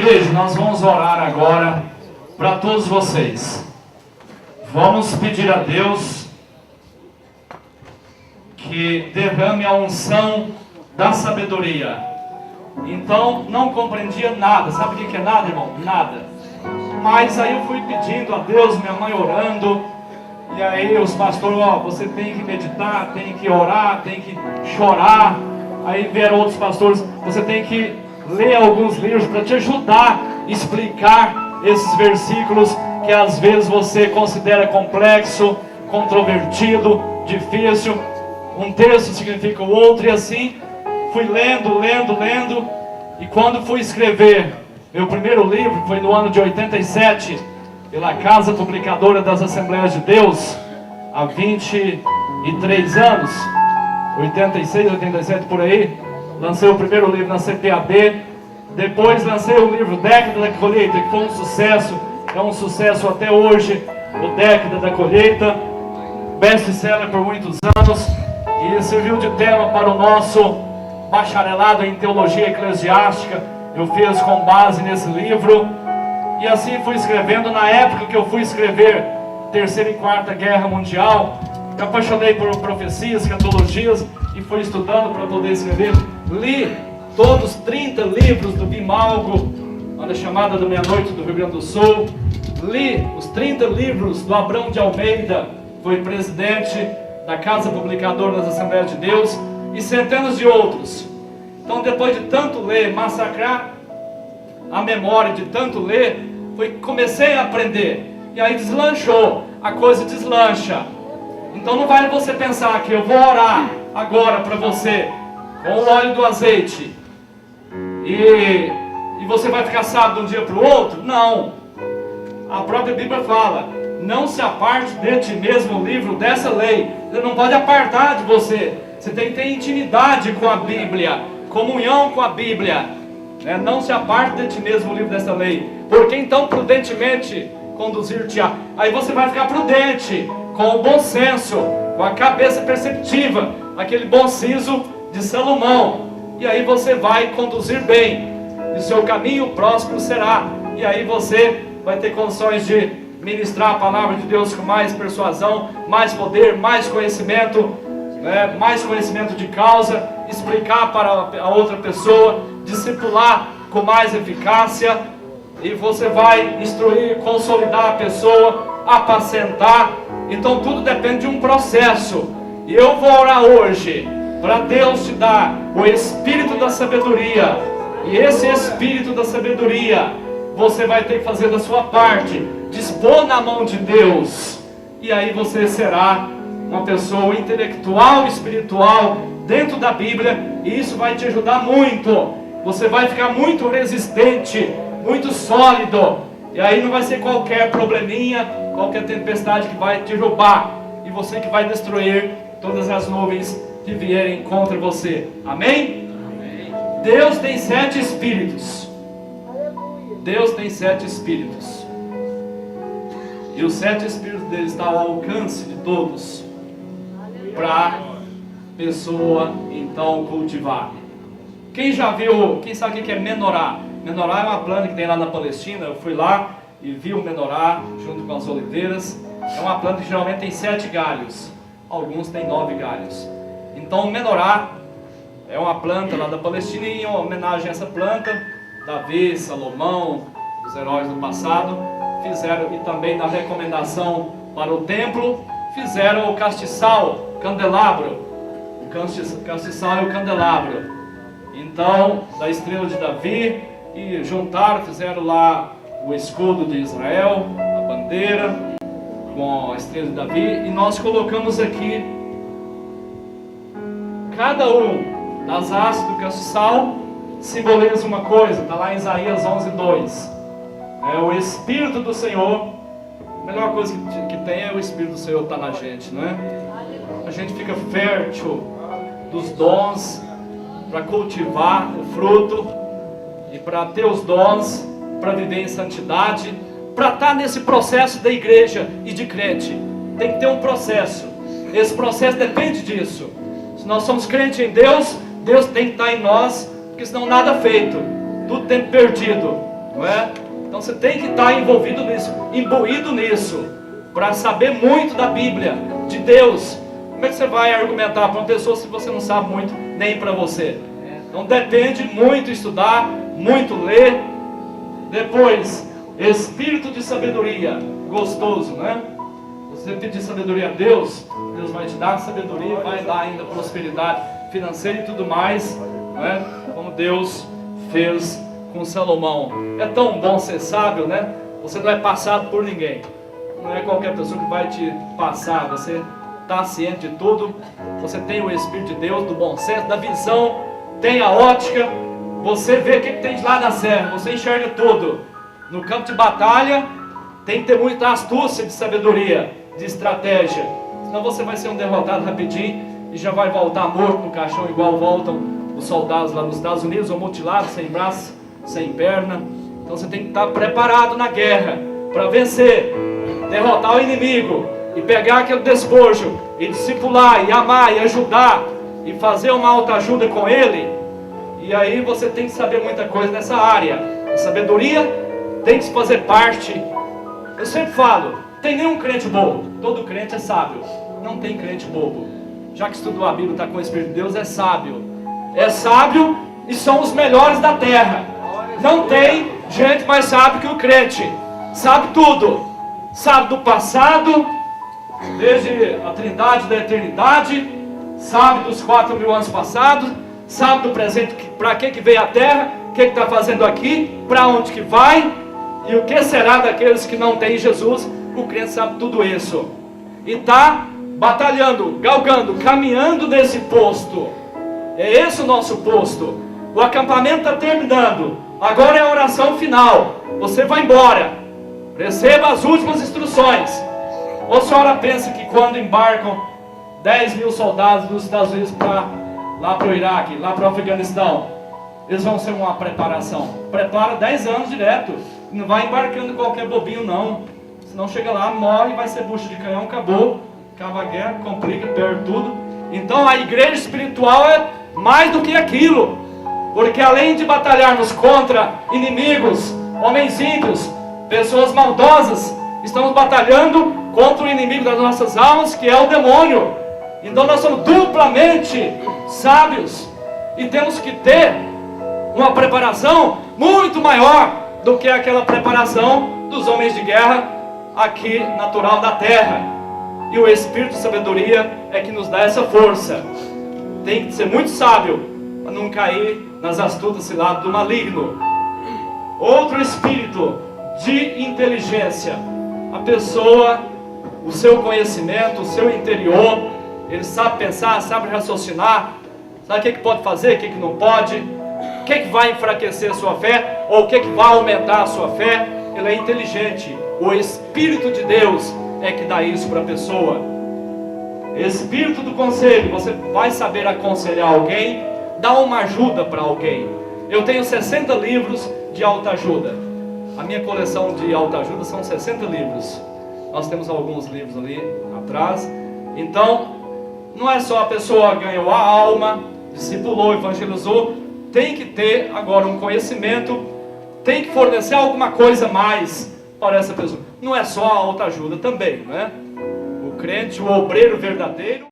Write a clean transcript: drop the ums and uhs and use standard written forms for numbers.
Igreja, nós vamos orar agora para todos vocês. Vamos pedir a Deus que derrame a unção da sabedoria. Então, não compreendia nada. Sabe o que é nada, irmão? Nada. Mas aí eu fui pedindo a Deus, minha mãe orando. E aí os pastores, você tem que meditar, tem que orar, tem que chorar. Aí vieram outros pastores, você tem que ler alguns livros para te ajudar a explicar esses versículos que às vezes você considera complexo, controvertido, difícil. Um texto significa o outro, e assim fui lendo. E quando fui escrever meu primeiro livro, foi no ano de 87, pela Casa Publicadora das Assembleias de Deus, há 23 anos, 86, 87 por aí. Lancei o primeiro livro na CPAD. Depois lancei o livro Década da Colheita, que foi um sucesso. É um sucesso até hoje, o Década da Colheita, best-seller por muitos anos. E serviu de tema para o nosso bacharelado em Teologia Eclesiástica. Eu fiz com base nesse livro. E assim fui escrevendo. Na época que eu fui escrever Terceira e Quarta Guerra Mundial, me apaixonei por profecias, escatologias, e fui estudando para poder escrever. Li todos os 30 livros do Bimalgo, Onda Chamada da Meia-Noite do Rio Grande do Sul. Li os 30 livros do Abrão de Almeida, foi presidente da Casa Publicadora das Assembleias de Deus, e centenas de outros. Então, depois de tanto ler, massacrar a memória de tanto ler, comecei a aprender. E aí deslanchou, a coisa deslancha. Então não vale você pensar que eu vou orar agora para você com o óleo do azeite e você vai ficar sábio de um dia para o outro. Não. A própria Bíblia fala: não se aparte de ti mesmo o livro dessa lei. Você não pode apartar de você. Você tem que ter intimidade com a Bíblia, comunhão com a Bíblia, né? Não se aparte de ti mesmo o livro dessa lei, porque então prudentemente conduzir-te-á. Aí você vai ficar prudente, com o bom senso, com a cabeça perceptiva, aquele bom siso de Salomão. E aí você vai conduzir bem, e o seu caminho próspero será. E aí você vai ter condições de ministrar a palavra de Deus com mais persuasão, mais poder, mais conhecimento, né? Mais conhecimento de causa, explicar para a outra pessoa, discipular com mais eficácia. E você vai instruir, consolidar a pessoa, apacentar. Então tudo depende de um processo. E eu vou orar hoje para Deus te dar o espírito da sabedoria. E esse espírito da sabedoria você vai ter que fazer da sua parte, dispor na mão de Deus. E aí você será uma pessoa intelectual, espiritual, dentro da Bíblia. E isso vai te ajudar muito. Você vai ficar muito resistente, muito sólido. E aí não vai ser qualquer probleminha, qualquer tempestade que vai te roubar. E você que vai destruir todas as nuvens que vierem contra você. Amém? Amém. Deus tem 7 espíritos. Deus tem 7 espíritos. E os 7 espíritos dele estão ao alcance de todos, para a pessoa então cultivar. Quem já viu, quem sabe o que é menorá? Menorá é uma planta que tem lá na Palestina. Eu fui lá e vi o menorá junto com as oliveiras. É uma planta que geralmente tem 7 galhos. Alguns têm 9 galhos. Então o menorá é uma planta lá da Palestina. E em homenagem a essa planta, Davi, Salomão, os heróis do passado fizeram, e também na recomendação para o templo, fizeram o castiçal, candelabro. O castiçal é o candelabro. Então, da estrela de Davi, e juntaram, fizeram lá o escudo de Israel, a bandeira com a estrela de Davi, e nós colocamos aqui cada um das hastes do castiçal simboliza uma coisa. Está lá em Isaías 11:2. É o Espírito do Senhor. A melhor coisa que tem é o Espírito do Senhor estar na gente, não é? A gente fica fértil dos dons para cultivar o fruto e para ter os dons, para viver em santidade, para estar nesse processo da igreja e de crente. Tem que ter um processo. Esse processo depende disso. Se nós somos crentes em Deus, Deus tem que estar em nós, porque senão nada é feito, tudo tempo perdido. não é? Então você tem que estar envolvido nisso, imbuído nisso, para saber muito da Bíblia, de Deus. Como é que você vai argumentar para uma pessoa se você não sabe muito, nem para você? Então depende muito estudar, muito ler. Depois, espírito de sabedoria, gostoso, né? Você pedir sabedoria a Deus, Deus vai te dar sabedoria, vai dar ainda prosperidade financeira e tudo mais, não é? Como Deus fez com Salomão. É tão bom ser sábio, né? Você não é passado por ninguém. Não é qualquer pessoa que vai te passar. Você está ciente de tudo. Você tem o Espírito de Deus, do bom senso, da visão, tem a ótica. Você vê o que tem de lá na serra. Você enxerga tudo. No campo de batalha tem que ter muita astúcia de sabedoria, de estratégia. Senão você vai ser um derrotado rapidinho e já vai voltar morto no caixão, igual voltam os soldados lá nos Estados Unidos, ou mutilados, sem braço, sem perna. Então você tem que estar preparado na guerra para vencer, derrotar o inimigo e pegar aquele despojo e discipular, e amar, e ajudar, e fazer uma autoajuda com ele. E aí você tem que saber muita coisa nessa área. A sabedoria tem que se fazer parte. Eu sempre falo, tem nenhum crente bobo. Todo crente é sábio. Não tem crente bobo. Já que estudou a Bíblia, está com o Espírito de Deus, é sábio. É sábio e são os melhores da terra. Não tem gente mais sábio que o crente. Sabe tudo. Sabe do passado, desde a trindade da eternidade. Sabe dos 4.000 anos passados. Sabe do presente, para que veio a terra, o que está fazendo aqui, para onde que vai, e o que será daqueles que não têm Jesus. O crente sabe tudo isso. E está batalhando, galgando, caminhando nesse posto. É esse o nosso posto. O acampamento está terminando. Agora é a oração final. Você vai embora. Receba as últimas instruções. Ou a senhora pensa que quando embarcam 10.000 soldados dos Estados Unidos lá para o Iraque, lá para o Afeganistão, eles vão ser uma preparação? Prepara 10 anos direto. Não vai embarcando qualquer bobinho não. Senão chega lá, morre, vai ser bucho de canhão, acabou. Acaba a guerra, complica, perde tudo. Então a igreja espiritual é mais do que aquilo. Porque além de batalharmos contra inimigos, homens ímpios, pessoas maldosas, estamos batalhando contra o inimigo das nossas almas, que é o demônio. Então nós somos duplamente sábios e temos que ter uma preparação muito maior do que aquela preparação dos homens de guerra aqui natural da terra. E o Espírito de sabedoria é que nos dá essa força. Tem que ser muito sábio para não cair nas astutas ciladas do maligno. Outro espírito de inteligência. A pessoa, o seu conhecimento, o seu interior, ele sabe pensar, sabe raciocinar, sabe o que pode fazer, o que não pode, o que vai enfraquecer a sua fé, ou o que vai aumentar a sua fé. Ele é inteligente. O Espírito de Deus é que dá isso para a pessoa. Espírito do conselho. Você vai saber aconselhar alguém, dar uma ajuda para alguém. Eu tenho 60 livros de autoajuda. A minha coleção de autoajuda são 60 livros. Nós temos alguns livros ali atrás. Então, não é só a pessoa ganhou a alma, discipulou, evangelizou. Tem que ter agora um conhecimento, tem que fornecer alguma coisa mais para essa pessoa. Não é só a autoajuda também, não é? O crente, o obreiro verdadeiro